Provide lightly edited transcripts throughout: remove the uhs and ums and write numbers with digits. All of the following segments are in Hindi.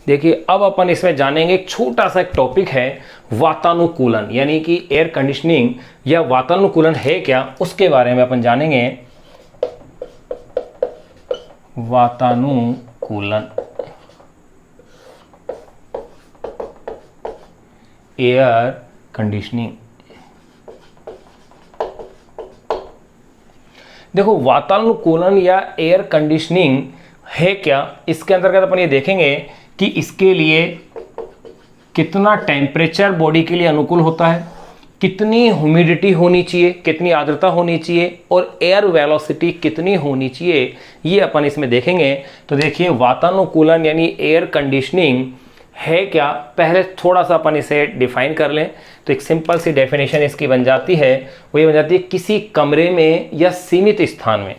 देखिए अब अपन इसमें जानेंगे एक छोटा सा एक टॉपिक है वातानुकूलन, यानी कि एयर कंडीशनिंग या वातानुकूलन है क्या, उसके बारे में अपन जानेंगे। वातानुकूलन, एयर कंडीशनिंग। देखो वातानुकूलन या एयर कंडीशनिंग है क्या, इसके अंतर्गत अपन ये देखेंगे कि इसके लिए कितना टेम्परेचर बॉडी के लिए अनुकूल होता है, कितनी ह्यूमिडिटी होनी चाहिए, कितनी आर्द्रता होनी चाहिए और एयर वेलोसिटी कितनी होनी चाहिए, ये अपन इसमें देखेंगे। तो देखिए वातानुकूलन यानी एयर कंडीशनिंग है क्या, पहले थोड़ा सा अपन इसे डिफाइन कर लें। तो एक सिंपल सी डेफिनेशन इसकी बन जाती है, वो ये बन जाती है किसी कमरे में या सीमित स्थान में,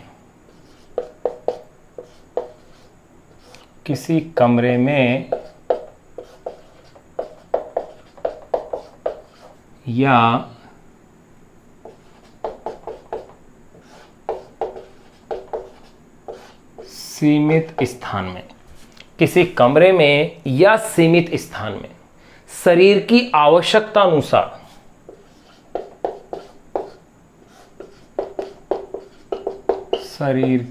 किसी कमरे में या सीमित स्थान में, किसी कमरे में या सीमित स्थान में शरीर की आवश्यकता अनुसार शरीर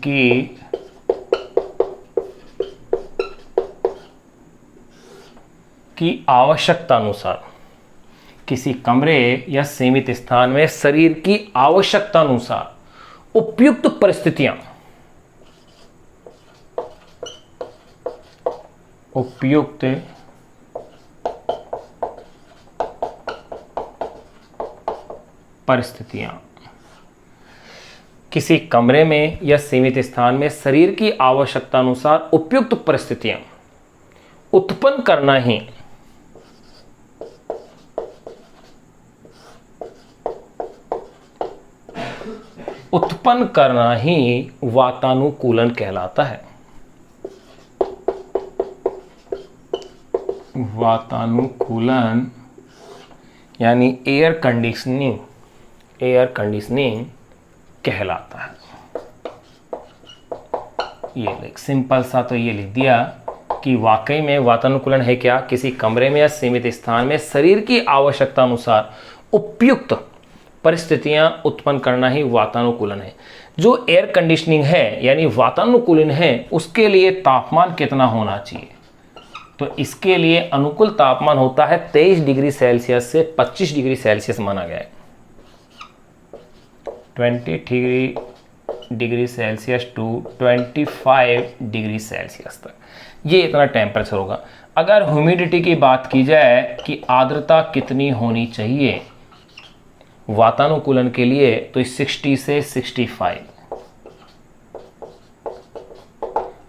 की आवश्यकता अनुसार किसी कमरे या सीमित स्थान में शरीर की आवश्यकता अनुसार उपयुक्त परिस्थितियां, उपयुक्त परिस्थितियां, किसी कमरे में या सीमित स्थान में शरीर की आवश्यकता अनुसार उपयुक्त परिस्थितियां उत्पन्न करना ही वातानुकूलन कहलाता है। वातानुकूलन यानी एयर कंडीशनिंग कहलाता है। ये लिख सिंपल सा तो ये लिख दिया कि वाकई में वातानुकूलन है क्या, किसी कमरे में या सीमित स्थान में शरीर की आवश्यकता अनुसार उपयुक्त परिस्थितियां उत्पन्न करना ही वातानुकूलन है। जो एयर कंडीशनिंग है यानी वातानुकूलन है, उसके लिए तापमान कितना होना चाहिए, तो इसके लिए अनुकूल तापमान होता है 23 डिग्री सेल्सियस से 25 डिग्री सेल्सियस माना गया है। 23 degree Celsius to 25 degree Celsius तक, ये इतना टेम्परेचर होगा। अगर ह्यूमिडिटी की बात की जाए कि आर्द्रता कितनी होनी चाहिए वातानुकूलन के लिए, तो 60 से 65।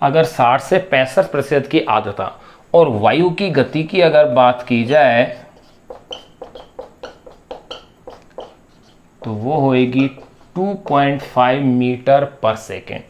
अगर 60 से 65% की आर्द्रता और वायु की गति की अगर बात की जाए तो वो होएगी 2.5 मीटर पर सेकेंड,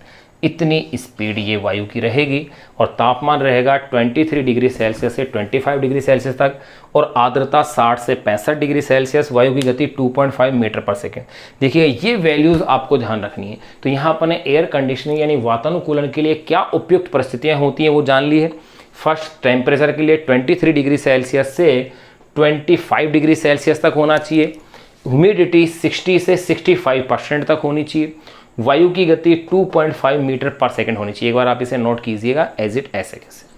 इतनी स्पीड ये वायु की रहेगी। और तापमान रहेगा 23 डिग्री सेल्सियस से 25 डिग्री सेल्सियस तक, और आर्द्रता 60 से 65 डिग्री सेल्सियस, वायु की गति 2.5 मीटर पर सेकेंड। देखिए ये वैल्यूज आपको ध्यान रखनी है। तो यहाँ पर एयर कंडीशनिंग यानी वातानुकूलन के लिए क्या उपयुक्त परिस्थितियाँ होती हैं वो जान ली है। फर्स्ट, टेम्परेचर के लिए 23 डिग्री सेल्सियस से 25 डिग्री सेल्सियस तक होना चाहिए। ह्यूमिडिटी 60 से 65% तक होनी चाहिए। वायु की गति 2.5 मीटर पर सेकंड होनी चाहिए। एक बार आप इसे नोट कीजिएगा एज इट ऐसे कैसे।